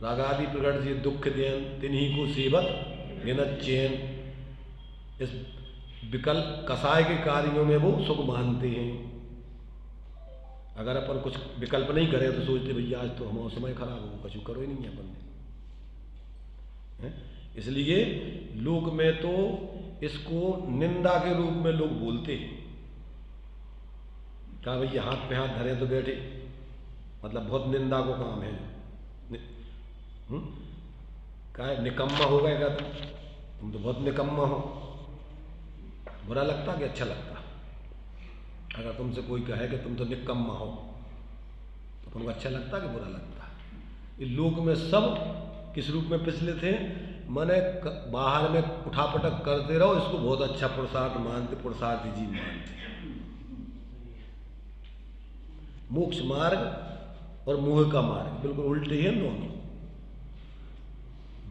रागादि प्रकट से दुख देन तिन्हीं को सेवत गिनत चैन, इस विकल्प कसाय के कार्यों में वो सुख मानते हैं। अगर अपन कुछ विकल्प नहीं करें तो सोचते भैया आज तो हमारा समय खराब हो, कुछ करो ही नहीं है अपन ने। इसलिए लोक में तो इसको निंदा के रूप में लोग बोलते हैं, कहा भैया हाथ पे हाथ धरे तो बैठे, मतलब बहुत निंदा को काम है। कहा निकम्मा हो गए, क्या तुम तो बहुत निकम्मा हो। बुरा लगता कि अच्छा लगता, अगर तुमसे कोई कहे कि तुम तो निकम्मा हो तो तुमको अच्छा लगता कि बुरा लगता। ये लोक में सब किस रूप में पिछले थे, माने बाहर में उठापटक करते रहो, इसको बहुत अच्छा पुरुषार्थ मानते, पुरुषार्थी जीव मानते। मोक्ष मार्ग और मोह का मार्ग बिल्कुल उल्टे हैं दोनों।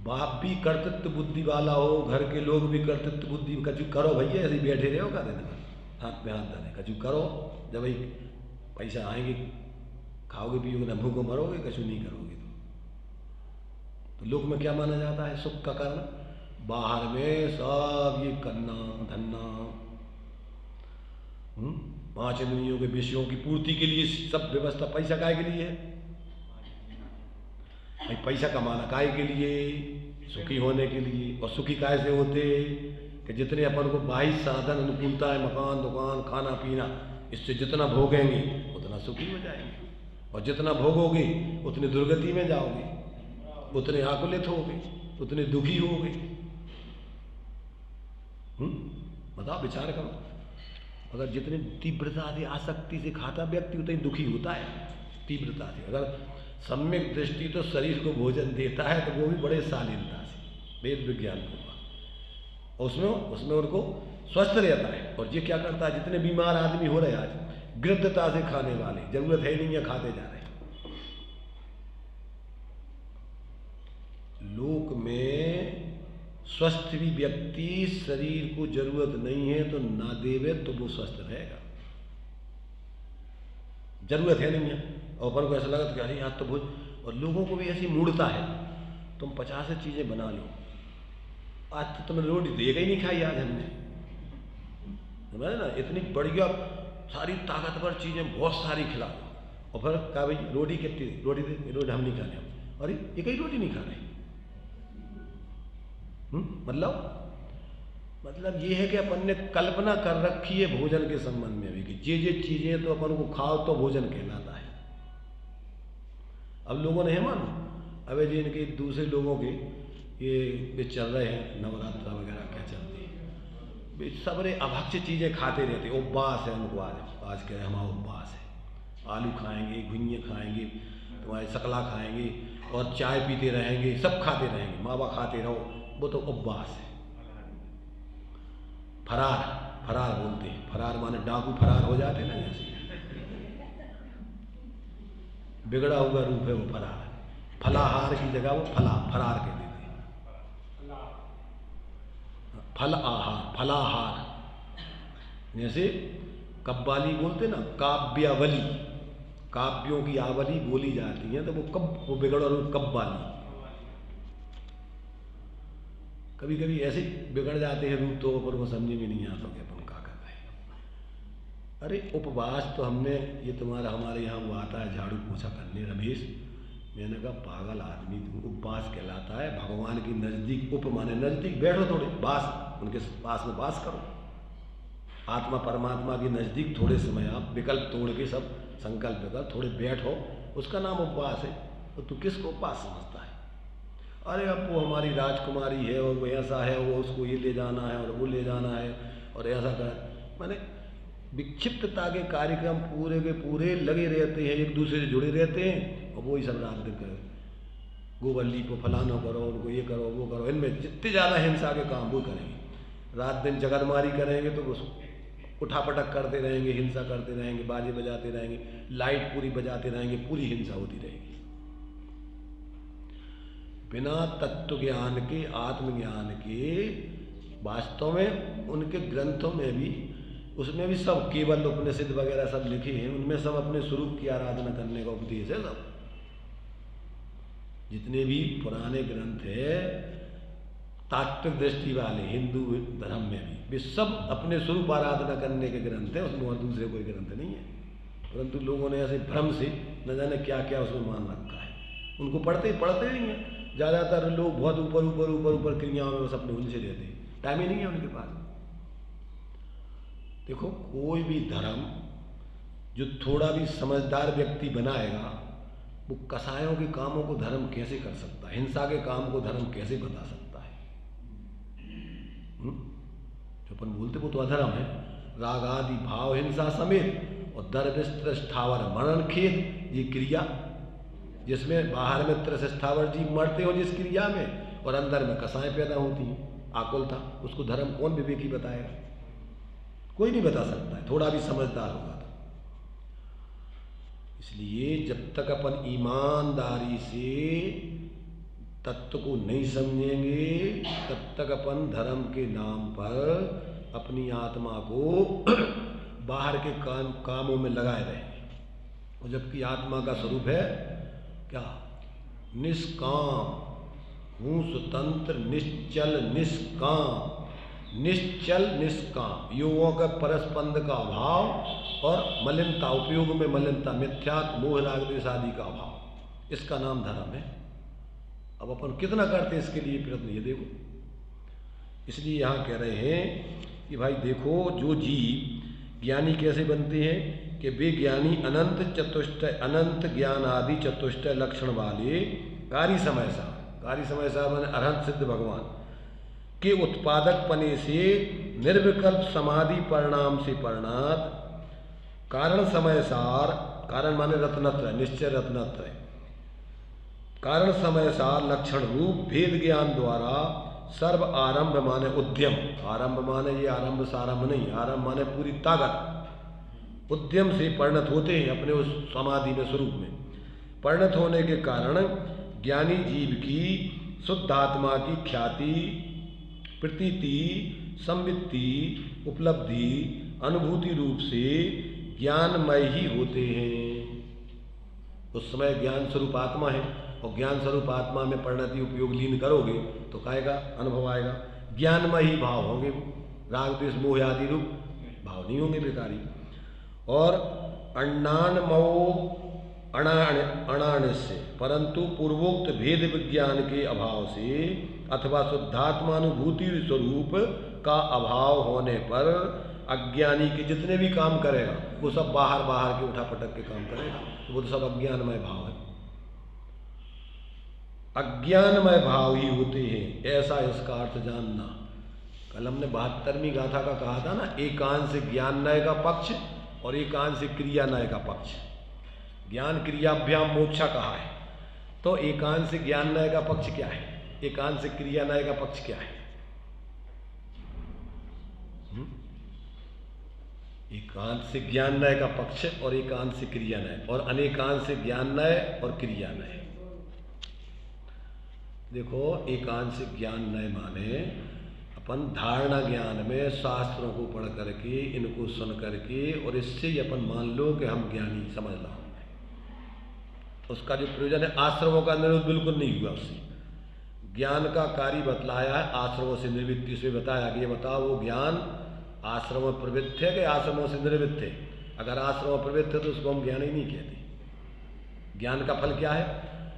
बाप भी कर्तृत्व बुद्धि वाला हो, घर के लोग भी कर्तृत्व बुद्धि, कचू करो भैया, ऐसे बैठे रहो का दिन भर हाथ में हाथ धरे, कचू करो, जब भाई पैसा आएंगे खाओगे पियोगे ना, भूखो मरोगे, कचू नहीं करोगे तो लोक में क्या माना जाता है? सुख का कारण। बाहर में सब ये करना धरना, 5 इंद्रियों के विषयों की पूर्ति के लिए सब व्यवस्था। पैसा काय के लिए है भाई? पैसा कमाना काय के लिए? सुखी होने के लिए। और सुखी काय से होते कि जितने अपन को बाह्य साधन अनुकूलता है, मकान दुकान खाना पीना, इससे जितना भोगेंगे उतना सुखी हो जाएंगे, और जितना भोगोगे उतनी दुर्गति में जाओगे, उतने आकुलित होगे, उतने दुखी होगे। बताओ, विचार करो। अगर जितनी तीव्रता से आसक्ति से खाता व्यक्ति उतना ही दुखी होता है, तीव्रता से। अगर सम्यक दृष्टि तो शरीर को भोजन देता है तो वो भी बड़े शालीनता से वेद विज्ञान को, उसमें उनको स्वस्थ रहता है। और ये क्या करता है? जितने बीमार आदमी हो रहे आज गृद्धता से खाने वाले, जरूरत है नहीं है, खाते जा रहे हैं। लोक में स्वस्थ भी व्यक्ति शरीर को जरूरत नहीं है तो ना देवे तो वो स्वस्थ रहेगा। जरूरत है नहीं है और अपन को ऐसा लगा कि अरे यार तो भोज, और लोगों को भी ऐसी मूढ़ता है, तुम 50 चीजें बना लो, आज तो तुमने रोटी तो एक ही नहीं खाई आज हमने, समझ ना? इतनी बढ़िया सारी ताकतवर चीजें बहुत सारी खिला दो, और फिर कहा भाई रोटी कितनी? रोटी दे, रोटी हम नहीं खाने। अरे एक ही रोटी नहीं खा रहे। मतलब ये है कि अपन ने कल्पना कर रखी है भोजन के संबंध में भी कि ये चीजें तो अपन को खाओ तो भोजन कहलाता है। अब लोगों ने है मानो, अब जी इनके दूसरे लोगों के ये चल रहे हैं नवरात्रा वगैरह क्या चलती है, सबरे अभक्ष्य चीजें खाते रहते, उपवास है उनको। आज कह रहे हमारा उपवास है, आलू खाएंगे, घुइयाँ खाएंगे, तुम्हारे सकला खाएंगे, और चाय पीते रहेंगे, सब खाते रहेंगे, मावा खाते रहो, वो तो उपवास है। फरार बोलते हैं, फरार माने डाकू फरार हो जाते हैं ना, जैसे बिगड़ा हुआ रूप है वो फरार। फलाहार की जगह वो फरार कहते थे। फलाहार जैसे कव्वाली बोलते ना, काव्यावली, काव्यों की आवली बोली जाती है, तो वो बिगड़ा रूप कव्वाली। कभी कभी ऐसे बिगड़ जाते हैं रूप तो अपन को समझ में नहीं आता कि अपन क्या कर रहे हैं। अरे उपवास तो हमने, ये तुम्हारा हमारे यहाँ वो आता है झाड़ू पोछा करने रमेश, मैंने कहा पागल आदमी, उपवास कहलाता है भगवान की नज़दीक। उप माने नज़दीक बैठो, थोड़े वास उनके पास में वास करो, आत्मा परमात्मा की नज़दीक थोड़े समय आप विकल्प तोड़ के, सब संकल्प विकल्प थोड़े बैठो, उसका नाम उपवास है। तो तू किसको उपवास समझता है? अरे अब वो हमारी राजकुमारी है और वो ऐसा है, वो उसको ये ले जाना है और वो ले जाना है और ऐसा कर, माने विक्षिप्तता के कार्यक्रम पूरे के पूरे लगे रहते हैं, एक दूसरे से जुड़े रहते हैं, और वही सब रात दिन करो, गोबल्ली को फलाना करो, उनको ये करो वो करो। इनमें जितने ज़्यादा हिंसा के काम वो करेंगे, रात दिन जगतमारी करेंगे तो वो उठापटक करते रहेंगे, हिंसा करते रहेंगे, बाजे बजाते रहेंगे, लाइट पूरी बजाते रहेंगे, पूरी हिंसा होती रहेगी। बिना तत्व ज्ञान के, आत्मज्ञान के, वास्तव में उनके ग्रंथों में भी, उसमें भी सब केवल उपनिषद वगैरह सब लिखे हैं, उनमें सब अपने स्वरूप की आराधना करने का उपदेश है। सब जितने भी पुराने ग्रंथ है तात्विक दृष्टि वाले हिंदू धर्म में भी, वे सब अपने स्वरूप आराधना करने के ग्रंथ हैं, उसमें और दूसरे कोई ग्रंथ नहीं है। परंतु लोगों ने ऐसे भ्रम से न जाने क्या क्या उसमें मान रखा है, उनको पढ़ते नहीं है। ज़्यादातर लोग बहुत ऊपर क्रियाओं में बस अपने उलझे रहते हैं, टाइम ही नहीं है उनके पास। देखो, कोई भी धर्म जो थोड़ा भी समझदार व्यक्ति बनाएगा, वो कसायों के कामों को धर्म कैसे कर सकता है, हिंसा के काम को धर्म कैसे बता सकता है? जो अपन बोलते वो तो अधर्म है। राग आदि भाव हिंसा समेत और दर्भ स्थावर मरण खेद, ये क्रिया जिसमें बाहर में त्रस्थावर जीव मरते हो जिस क्रिया में, और अंदर में कसाएं पैदा होती हैं, आकुलता, उसको धर्म कौन विवेकी बताएगा? कोई नहीं बता सकता है, थोड़ा भी समझदार होगा तो। इसलिए जब तक अपन ईमानदारी से तत्व को नहीं समझेंगे तब तक अपन धर्म के नाम पर अपनी आत्मा को बाहर के कामों में लगाए रहेंगे। और जबकि आत्मा का स्वरूप है क्या? निष्काम, हूँ स्वतंत्र, निश्चल, निष्काम। निश्चल निष्काम, योगों का परस्पंद का अभाव और मलिनता, उपयोग में मलिनता, मिथ्यात्व, मोह, राग, द्वेष आदि का अभाव, इसका नाम धर्म है। अब अपन कितना करते हैं इसके लिए प्रयत्न, ये देखो। इसलिए यहाँ कह रहे हैं कि भाई देखो, जो जीव ज्ञानी कैसे बनते हैं कि वे ज्ञानी अनंत चतुष्टय, अनंत ज्ञान आदि चतुष्टय लक्षण वाले कार्य समय सार माने अरहंत सिद्ध भगवान के उत्पादक पने से निर्विकल्प समाधि परिणाम से परिणात कारण समय सार, कारण माने रत्नत्रय, निश्चय रत्नत्रय, कारण समय सार लक्षण रूप भेद ज्ञान द्वारा सर्व आरंभ माने उद्यम, आरंभ माने ये आरंभ सारंभ नहीं, आरंभ माने पूरी ताकत, उद्यम से परिणत होते हैं अपने उस समाधि में, स्वरूप में परिणत होने के कारण ज्ञानी जीव की शुद्ध आत्मा की ख्याति, प्रतीति, संवित्ति, उपलब्धि, अनुभूति रूप से ज्ञानमय ही होते हैं। उस समय ज्ञान स्वरूप आत्मा है और ज्ञान स्वरूप आत्मा में परिणति उपयोग लीन करोगे तो कायगा अनुभव आएगा, ज्ञानमय ही भाव होंगे, राग द्वेष मोह आदि रूप भाव नहीं होंगे बेकारी। और अण्णान्मो अणानिश्य, परंतु पूर्वोक्त भेद विज्ञान के अभाव से अथवा शुद्धात्मानुभूति स्वरूप का अभाव होने पर अज्ञानी के जितने भी काम करेगा वो सब बाहर के उठा पटक के काम करेगा, तो वो तो सब अज्ञानमय भाव है, अज्ञानमय भाव ही होते हैं, ऐसा इसका अर्थ जानना। कल हमने 72वीं गाथा का कहा था ना, एकांश ज्ञाननय का पक्ष और एकांश क्रियानय का पक्ष। ज्ञान क्रियाभ्याम मोक्षा कहा है, तो एकांश ज्ञाननय का पक्ष क्या है, एकांश क्रियानय का पक्ष क्या है? एकांश ज्ञाननय का पक्ष और एकांश क्रियानय और अनेकांश ज्ञाननय और क्रियानय। देखो, एकांश ज्ञाननय माने अपन धारणा ज्ञान में शास्त्रों को पढ़ करके, इनको सुन करके और इससे ही अपन मान लो कि हम ज्ञानी समझ लो, उसका जो प्रयोजन है आश्रमों का निरोध बिल्कुल नहीं हुआ। उससे ज्ञान का कार्य बतलाया है, आश्रमों से निवृत्ति से बताया कि ये बताओ वो ज्ञान आश्रम में प्रवृत्त है कि आश्रमों से निवृत्त है? अगर आश्रम में प्रवृत्त है तो उसको हम ज्ञान ही नहीं कहते। ज्ञान का फल क्या है?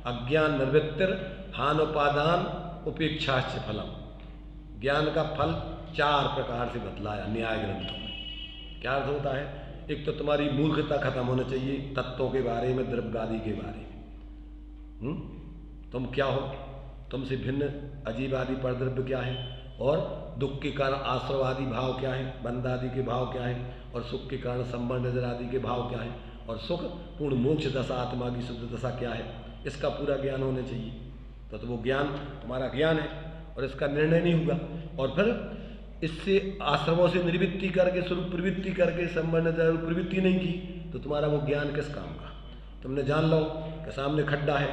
अज्ञान निवृत्तिर हानोपादान उपेक्षाश्च फलम। ज्ञान का फल 4 प्रकार से बतलाया न्याय ग्रंथों में। क्या अर्थ होता है? एक तो तुम्हारी मूर्खता खत्म होना चाहिए तत्वों के बारे में, द्रव्यादि के बारे में। तुम क्या हो, तुमसे भिन्न अजीब आदि परद्रव्य क्या है, और दुख के कारण आश्रव आदि भाव क्या है, बंध आदि के भाव क्या है, और सुख के कारण संबंध नजर आदि के भाव क्या है, और सुख पूर्ण मोक्ष दशा आत्मा की शुद्ध दशा क्या है, इसका पूरा ज्ञान होना चाहिए। तो वो ज्ञान तुम्हारा ज्ञान है और इसका निर्णय नहीं हुआ, और फिर इससे आश्रमों से निवृत्ति करके, स्वरूप प्रवृत्ति करके, संबंध प्रवृत्ति नहीं की तो तुम्हारा वो ज्ञान किस काम का? तुमने जान लो कि सामने खड्डा है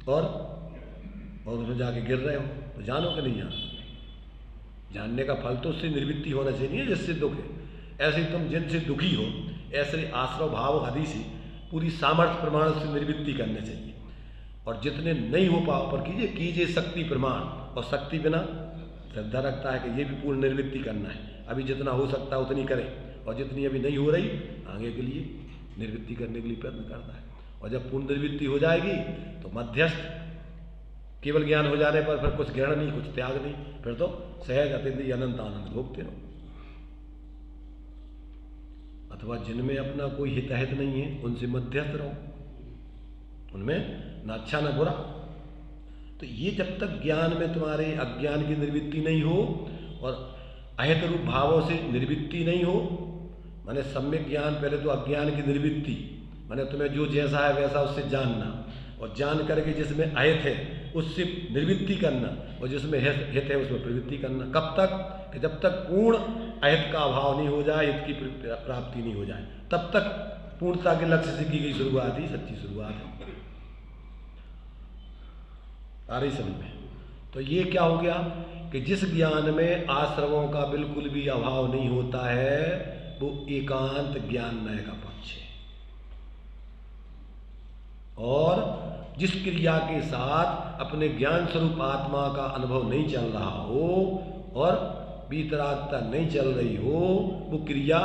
और उसमें जाके गिर रहे हो, तो जानो कि नहीं जानो? जानने का फल तो उससे निवृत्ति होना चाहिए जिससे दुख है। ऐसे तुम जिनसे दुखी हो ऐसे आश्रव भाव आदि से पूरी सामर्थ्य प्रमाण से निवृत्ति करनी चाहिए, और जितने नहीं हो पाओ पर कीजिए शक्ति प्रमाण, और शक्ति बिना श्रद्धा रखता है कि ये भी पूर्ण निवृत्ति करना है। अभी जितना हो सकता है उतनी करें, और जितनी अभी नहीं हो रही आगे के लिए निवृत्ति करने के लिए प्रयत्न करता है। और जब पूर्ण निवृत्ति हो जाएगी तो मध्यस्थ केवल ज्ञान हो जाने पर फिर कुछ ग्रहण नहीं, कुछ त्याग नहीं, फिर तो सहज अतिथि अनंत आनंद भोगते रहो। अथवा जिनमें अपना कोई हितहित नहीं है उनसे मध्यस्थ रहो, उनमें ना अच्छा ना बुरा। तो ये जब तक ज्ञान में तुम्हारे अज्ञान की निवृत्ति नहीं हो और अहित रूप भावों से निवृत्ति नहीं हो, माने सम्यक ज्ञान, पहले तो अज्ञान की निवृत्ति माने तुम्हें जो जैसा है वैसा उससे जानना, और जान करके जिसमें अहित है उससे निवृत्ति करना, और जिसमें हित है उसमें प्रवृत्ति करना। कब तक? कि जब तक पूर्ण अहित का अभाव नहीं हो जाए, हित की प्राप्ति नहीं हो जाए, तब तक पूर्णता के लक्ष्य से की गई शुरुआत ही सच्ची शुरुआत है। आ रही समझ में? तो ये क्या हो गया कि जिस ज्ञान में आश्रमों का बिल्कुल भी अभाव नहीं होता है वो एकांत ज्ञानमय का पक्ष है। और जिस क्रिया के साथ अपने ज्ञान स्वरूप आत्मा का अनुभव नहीं चल रहा हो और वीतरागता नहीं चल रही हो, वो क्रिया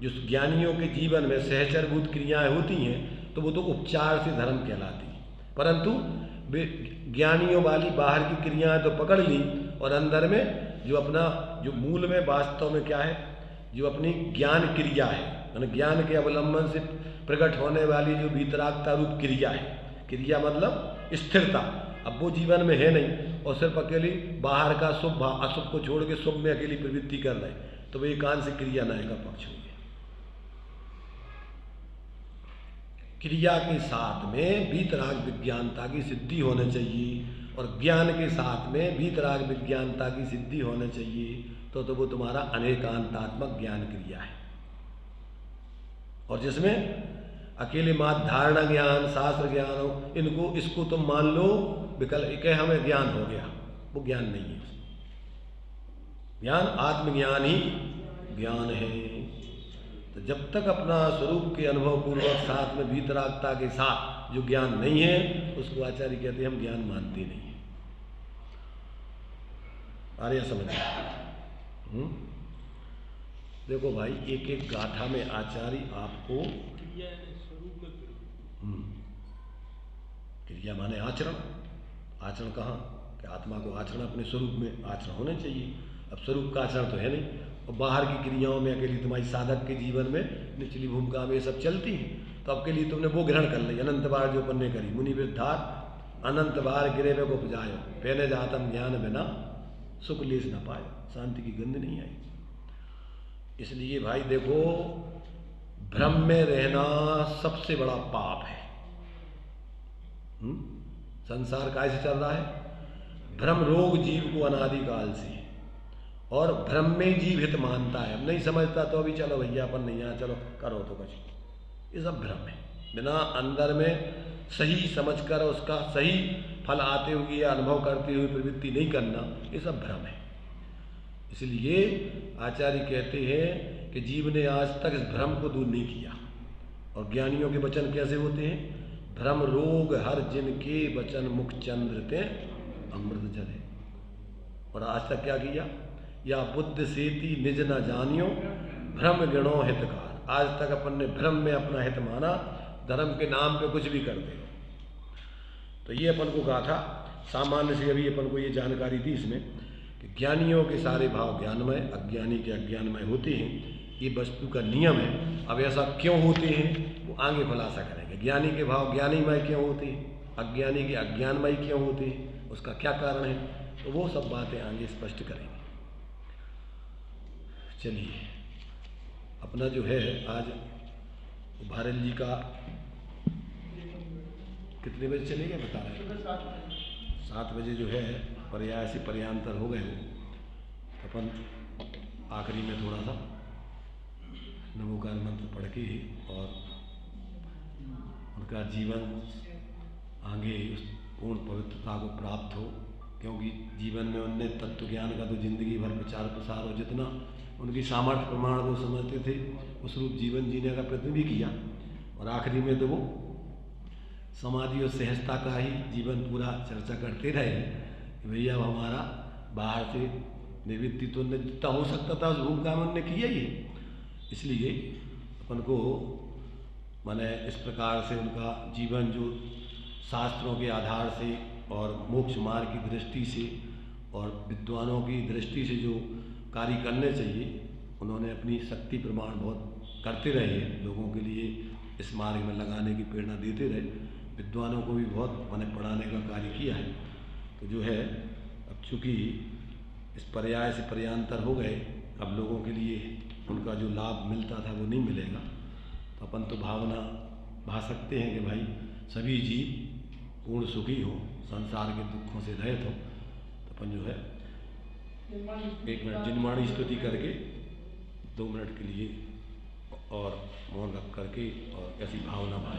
जो ज्ञानियों के जीवन में सहचरभूत क्रियाएं होती हैं तो वो तो उपचार से धर्म कहलाती है, परंतु वे ज्ञानियों वाली बाहर की क्रियाएं तो पकड़ ली और अंदर में जो अपना जो मूल में वास्तव में क्या है, जो अपनी ज्ञान क्रिया है, यानी ज्ञान के अवलंबन से प्रकट होने वाली जो वीतरागता रूप क्रिया है, क्रिया मतलब स्थिरता, अब वो जीवन में है नहीं और सिर्फ अकेली बाहर का शुभ अशुभ को छोड़ के शुभ में अकेली प्रवृत्ति कर रहे, तो वो एकांत से क्रिया नय का पक्ष हो गया। क्रिया के साथ में वीतराग विज्ञानता की सिद्धि होनी चाहिए और ज्ञान के साथ में वीतराग विज्ञानता की सिद्धि होनी चाहिए, तो वो तुम्हारा अनेकांतात्मक ज्ञान क्रिया है। और जिसमें अकेले मात्र धारणा ज्ञान शास्त्र ज्ञान हो, इनको इसको तुम मान लो विकल्प के हमें ज्ञान हो गया, वो ज्ञान नहीं है। ज्ञान आत्मज्ञान ही ज्ञान है। तो जब तक अपना स्वरूप के अनुभव पूर्वक साथ में वीतरागता के साथ जो ज्ञान नहीं है उसको आचार्य कहते हैं हम ज्ञान मानते नहीं है। आर्य समझ देखो भाई, एक एक गाथा में आचार्य आपको क्रिया माने आचरण, आचरण कहाँ कि आत्मा को आचरण अपने स्वरूप में आचरण होने चाहिए। अब स्वरूप का आचरण तो है नहीं और बाहर की क्रियाओं में अकेली तुम्हारी साधक के जीवन में निचली भूमिका में ये सब चलती हैं, तो अब के लिए तुमने वो ग्रहण कर ली अनंत बार जो पन्ने करी मुनि वृद्धार अनंत बार गिरे वे को उपजायो पहने जातम ज्ञान बिना सुख लेस न पाए, शांति की गंध नहीं आई। इसलिए भाई देखो, भ्रम में रहना सबसे बड़ा पाप है। संसार कैसे चल रहा है? भ्रम रोग जीव को अनादिकाल से और भ्रम में जीव हित मानता है, अब नहीं समझता तो अभी चलो भैया अपन नहीं आया, चलो करो तो कुछ, ये सब भ्रम है। बिना अंदर में सही समझकर उसका सही फल आते हुए या अनुभव करते हुए प्रवृत्ति नहीं करना, ये सब भ्रम है। इसलिए आचार्य कहते हैं कि जीव ने आज तक इस भ्रम को दूर नहीं किया। और ज्ञानियों के वचन कैसे होते हैं? भ्रम रोग हर जिनके वचन मुख चंद्र ते अमृत जले। और आज तक क्या किया? या बुद्ध सेती निज न जानियो भ्रम गिणो हितकार। आज तक अपन ने भ्रम में अपना हित माना, धर्म के नाम पे कुछ भी कर दे। तो ये अपन को कहा था सामान्य से, अभी अपन को ये जानकारी दी इसमें कि ज्ञानियों के सारे भाव ज्ञानमय, अज्ञानी के अज्ञानमय होते हैं, ये वस्तु का नियम है। अब ऐसा क्यों होते हैं वो आगे खुलासा करेंगे। ज्ञानी के भाव ज्ञानीमय क्यों होते हैं, अज्ञानी के अज्ञानमय क्यों होते हैं, उसका क्या कारण है, तो वो सब बातें आगे स्पष्ट करेंगे। चलिए, अपना जो है आज भारत जी का कितने बजे चलेगा बता रहे हैं? 7 बजे जो है पर्याय से पर्यांतर हो गए हो। अपन आखिरी में थोड़ा सा नमोकार मंत्र पढ़ के और उनका जीवन आगे उस पूर्ण पवित्रता को प्राप्त हो, क्योंकि जीवन में उनने तत्व ज्ञान का तो जिंदगी भर प्रचार प्रसार हो, जितना उनकी सामर्थ्य प्रमाण वो समझते थे उस रूप जीवन जीने का प्रयत्न भी किया। और आखिरी में तो वो समाधि और सहजता का ही जीवन पूरा चर्चा करते रहे कि भैया अब हमारा बाहर से निवृत्ति तो जितना हो सकता था उस भूमिका में उन्होंने किया ही है। इसलिए अपन को माने इस प्रकार से उनका जीवन जो शास्त्रों के आधार से और मोक्ष मार्ग की दृष्टि से और विद्वानों की दृष्टि से जो कार्य करने चाहिए, उन्होंने अपनी शक्ति प्रमाण बहुत करते रहे, लोगों के लिए इस मार्ग में लगाने की प्रेरणा देते रहे, विद्वानों को भी बहुत माने पढ़ाने का कार्य किया है। तो जो है अब चूँकि इस पर्याय से पर्यांतर हो गए, अब लोगों के लिए उनका जो लाभ मिलता था वो नहीं मिलेगा। तो अपन तो भावना भा सकते हैं कि भाई सभी जीव पूर्ण सुखी हो, संसार के दुखों से रहित हो। तो अपन जो है 1 मिनट जिनवाणी स्तुति करके 2 मिनट के लिए और मौन रख करके और ऐसी भावना भाई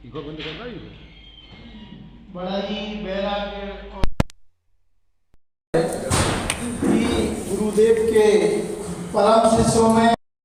इनको बंद करना ही है। बड़ा ही वैराग्य गुरुदेव के परम शिष्यों में